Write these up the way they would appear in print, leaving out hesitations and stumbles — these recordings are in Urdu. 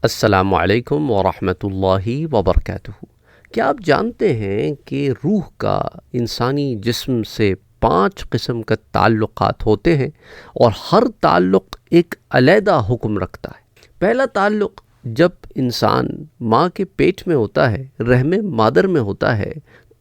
السلام علیکم ورحمۃ اللہ وبرکاتہ۔ کیا آپ جانتے ہیں کہ روح کا انسانی جسم سے 5 قسم کا تعلقات ہوتے ہیں اور ہر تعلق ایک علیحدہ حکم رکھتا ہے۔ پہلا تعلق جب انسان ماں کے پیٹ میں ہوتا ہے، رحم مادر میں ہوتا ہے،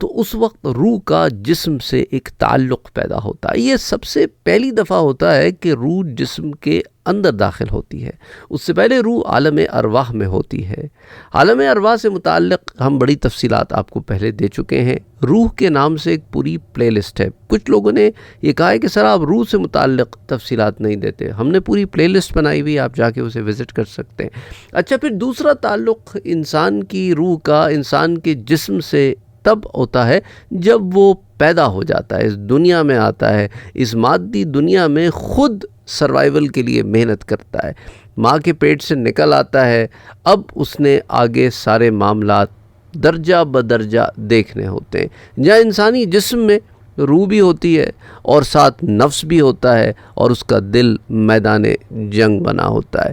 تو اس وقت روح کا جسم سے ایک تعلق پیدا ہوتا ہے۔ یہ سب سے پہلی دفعہ ہوتا ہے کہ روح جسم کے اندر داخل ہوتی ہے۔ اس سے پہلے روح عالم ارواح میں ہوتی ہے۔ عالم ارواح سے متعلق ہم بڑی تفصیلات آپ کو پہلے دے چکے ہیں۔ روح کے نام سے ایک پوری پلے لسٹ ہے۔ کچھ لوگوں نے یہ کہا ہے کہ سر آپ روح سے متعلق تفصیلات نہیں دیتے، ہم نے پوری پلے لسٹ بنائی ہوئی، آپ جا کے اسے وزٹ کر سکتے ہیں۔ اچھا، پھر دوسرا تعلق انسان کی روح کا انسان کے جسم سے تب ہوتا ہے جب وہ پیدا ہو جاتا ہے، اس دنیا میں آتا ہے، اس مادی دنیا میں خود سروائیول کے لیے محنت کرتا ہے، ماں کے پیٹ سے نکل آتا ہے۔ اب اس نے آگے سارے معاملات درجہ بدرجہ دیکھنے ہوتے ہیں، جہاں انسانی جسم میں روح بھی ہوتی ہے اور ساتھ نفس بھی ہوتا ہے اور اس کا دل میدان جنگ بنا ہوتا ہے۔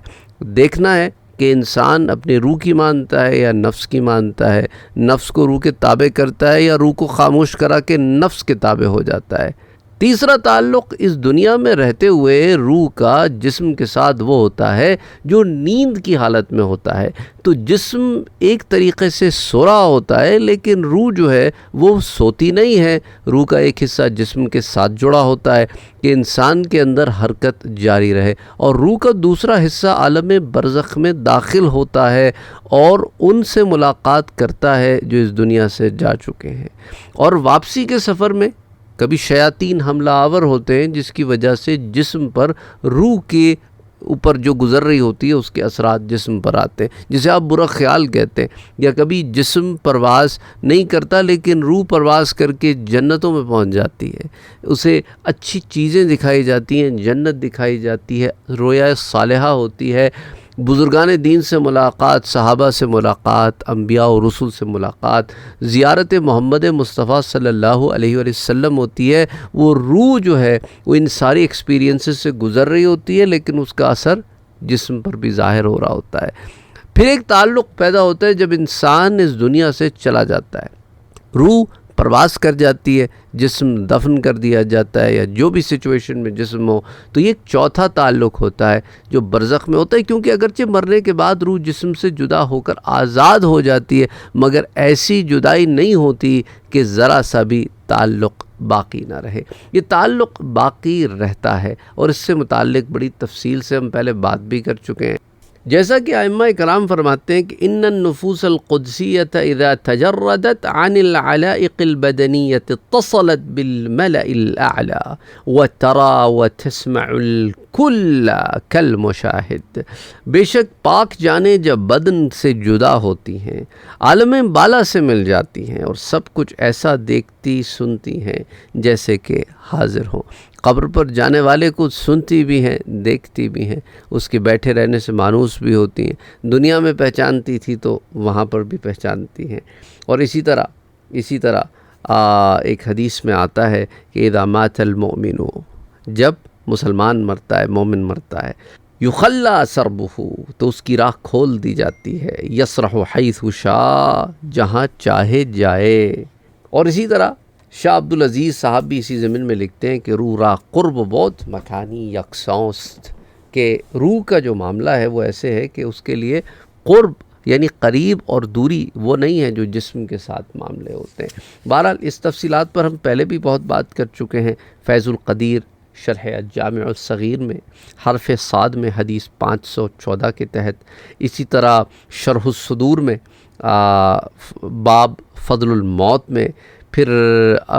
دیکھنا ہے کہ انسان اپنے روح کی مانتا ہے یا نفس کی مانتا ہے، نفس کو روح کے تابع کرتا ہے یا روح کو خاموش کرا کے نفس کے تابع ہو جاتا ہے۔ تیسرا تعلق اس دنیا میں رہتے ہوئے روح کا جسم کے ساتھ وہ ہوتا ہے جو نیند کی حالت میں ہوتا ہے۔ تو جسم ایک طریقے سے سو رہا ہوتا ہے لیکن روح جو ہے وہ سوتی نہیں ہے۔ روح کا ایک حصہ جسم کے ساتھ جڑا ہوتا ہے کہ انسان کے اندر حرکت جاری رہے، اور روح کا دوسرا حصہ عالم برزخ میں داخل ہوتا ہے اور ان سے ملاقات کرتا ہے جو اس دنیا سے جا چکے ہیں۔ اور واپسی کے سفر میں کبھی شیاطین حملہ آور ہوتے ہیں جس کی وجہ سے جسم پر روح کے اوپر جو گزر رہی ہوتی ہے اس کے اثرات جسم پر آتے ہیں، جسے آپ برا خیال کہتے ہیں۔ یا کبھی جسم پرواز نہیں کرتا لیکن روح پرواز کر کے جنتوں میں پہنچ جاتی ہے، اسے اچھی چیزیں دکھائی جاتی ہیں، جنت دکھائی جاتی ہے، رویا صالحہ ہوتی ہے، بزرگان دین سے ملاقات، صحابہ سے ملاقات، انبیاء و رسول سے ملاقات، زیارت محمد مصطفیٰ صلی اللہ علیہ وآلہ وسلم ہوتی ہے۔ وہ روح جو ہے وہ ان ساری ایکسپیرینسز سے گزر رہی ہوتی ہے لیکن اس کا اثر جسم پر بھی ظاہر ہو رہا ہوتا ہے۔ پھر ایک تعلق پیدا ہوتا ہے جب انسان اس دنیا سے چلا جاتا ہے، روح پرواز کر جاتی ہے، جسم دفن کر دیا جاتا ہے یا جو بھی سچویشن میں جسم ہو، تو یہ ایک چوتھا تعلق ہوتا ہے جو برزخ میں ہوتا ہے، کیونکہ اگرچہ مرنے کے بعد روح جسم سے جدا ہو کر آزاد ہو جاتی ہے مگر ایسی جدائی نہیں ہوتی کہ ذرا سا بھی تعلق باقی نہ رہے۔ یہ تعلق باقی رہتا ہے اور اس سے متعلق بڑی تفصیل سے ہم پہلے بات بھی کر چکے ہیں۔ جیسا کہ ائمہ کرام فرماتے ہیں کہ ان النفوس القدسیۃ اذا تجردت عن العلائق البدنیۃ اتصلت بالملأ الاعلی وترى وتسمع الكل كالمشاہد۔ بے شک پاک جانیں جب بدن سے جدا ہوتی ہیں، عالم بالا سے مل جاتی ہیں اور سب کچھ ایسا دیکھتی سنتی ہیں جیسے کہ حاضر ہوں۔ قبر پر جانے والے کو سنتی بھی ہیں، دیکھتی بھی ہیں، اس کے بیٹھے رہنے سے مانوس بھی ہوتی ہیں، دنیا میں پہچانتی تھی تو وہاں پر بھی پہچانتی ہیں۔ اور اسی طرح ایک حدیث میں آتا ہے کہ اذا مات المؤمن، جب مسلمان مرتا ہے، مومن مرتا ہے، یخلی سربہ، تو اس کی راہ کھول دی جاتی ہے، یسرح حیث شاء، جہاں چاہے جائے۔ اور اسی طرح شاہ عبدالعزیز صاحب بھی اسی ضمن میں لکھتے ہیں کہ روح را قرب بہت مکانی یکساں، کہ روح کا جو معاملہ ہے وہ ایسے ہے کہ اس کے لیے قرب یعنی قریب اور دوری وہ نہیں ہے جو جسم کے ساتھ معاملے ہوتے ہیں۔ بہرحال اس تفصیلات پر ہم پہلے بھی بہت بات کر چکے ہیں۔ فیض القدیر شرح الجامع الصغیر میں حرف صاد میں حدیث 514 کے تحت، اسی طرح شرح الصدور میں باب فضل الموت میں، پھر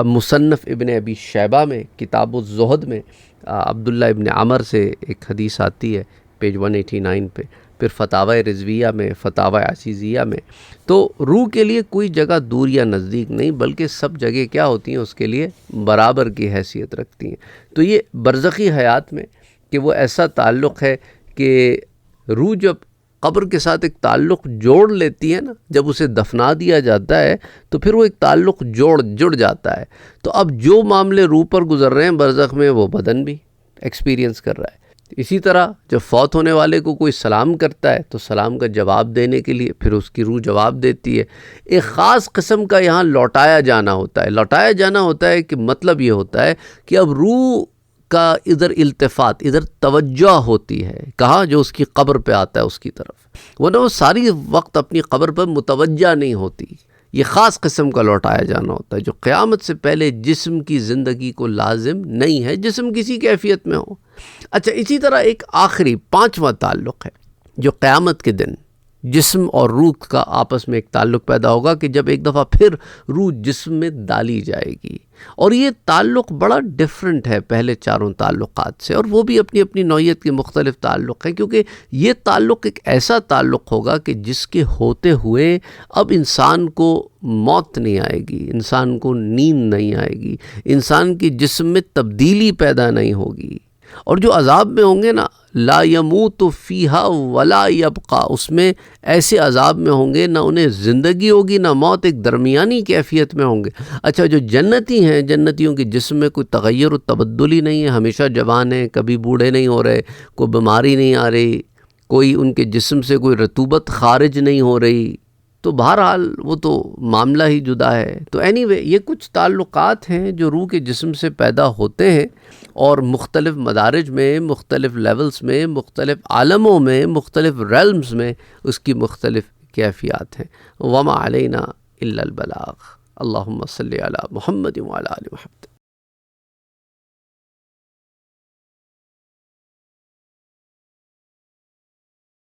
مصنف ابن ابی شیبہ میں کتاب الزہد میں عبداللہ ابن عمر سے ایک حدیث آتی ہے پیج 189 پہ، پھر فتاوی رضویہ میں، فتاوی عزیزیہ میں۔ تو روح کے لیے کوئی جگہ دور یا نزدیک نہیں بلکہ سب جگہ کیا ہوتی ہیں اس کے لیے برابر کی حیثیت رکھتی ہیں۔ تو یہ برزخی حیات میں کہ وہ ایسا تعلق ہے کہ روح جب قبر کے ساتھ ایک تعلق جوڑ لیتی ہے نا، جب اسے دفنا دیا جاتا ہے تو پھر وہ ایک تعلق جڑ جاتا ہے۔ تو اب جو معاملے روح پر گزر رہے ہیں برزخ میں وہ بدن بھی ایکسپیرینس کر رہا ہے۔ اسی طرح جب فوت ہونے والے کو کوئی سلام کرتا ہے تو سلام کا جواب دینے کے لیے پھر اس کی روح جواب دیتی ہے۔ ایک خاص قسم کا یہاں لوٹایا جانا ہوتا ہے۔ لوٹایا جانا ہوتا ہے کہ مطلب یہ ہوتا ہے کہ اب روح کا ادھر التفات، ادھر توجہ ہوتی ہے، کہاں؟ جو اس کی قبر پہ آتا ہے اس کی طرف، ورنہ وہ ساری وقت اپنی قبر پر متوجہ نہیں ہوتی۔ یہ خاص قسم کا لوٹایا جانا ہوتا ہے جو قیامت سے پہلے جسم کی زندگی کو لازم نہیں ہے، جسم کسی کیفیت میں ہو۔ اچھا، اسی طرح ایک آخری 5واں تعلق ہے جو قیامت کے دن جسم اور روح کا آپس میں ایک تعلق پیدا ہوگا کہ جب ایک دفعہ پھر روح جسم میں ڈالی جائے گی، اور یہ تعلق بڑا ڈیفرنٹ ہے پہلے چاروں تعلقات سے، اور وہ بھی اپنی اپنی نوعیت کے مختلف تعلق ہیں، کیونکہ یہ تعلق ایک ایسا تعلق ہوگا کہ جس کے ہوتے ہوئے اب انسان کو موت نہیں آئے گی، انسان کو نیند نہیں آئے گی، انسان کی جسم میں تبدیلی پیدا نہیں ہوگی، اور جو عذاب میں ہوں گے نا، لا یموت فیہا ولا یبقا، اس میں ایسے عذاب میں ہوں گے نہ انہیں زندگی ہوگی نہ موت، ایک درمیانی کیفیت میں ہوں گے۔ اچھا، جو جنتی ہیں، جنتیوں کے جسم میں کوئی تغیر و تبدل ہی نہیں ہے، ہمیشہ جوان ہیں، کبھی بوڑھے نہیں ہو رہے، کوئی بیماری نہیں آ رہی، کوئی ان کے جسم سے کوئی رطوبت خارج نہیں ہو رہی، تو بہرحال وہ تو معاملہ ہی جدا ہے۔ تو اینی وے، یہ کچھ تعلقات ہیں جو روح کے جسم سے پیدا ہوتے ہیں، اور مختلف مدارج میں، مختلف لیولز میں، مختلف عالموں میں، مختلف ریلمز میں اس کی مختلف کیفیات ہیں۔ وما علینا الا البلاغ۔ اللہم صلی علی محمد وعلی آل محمد۔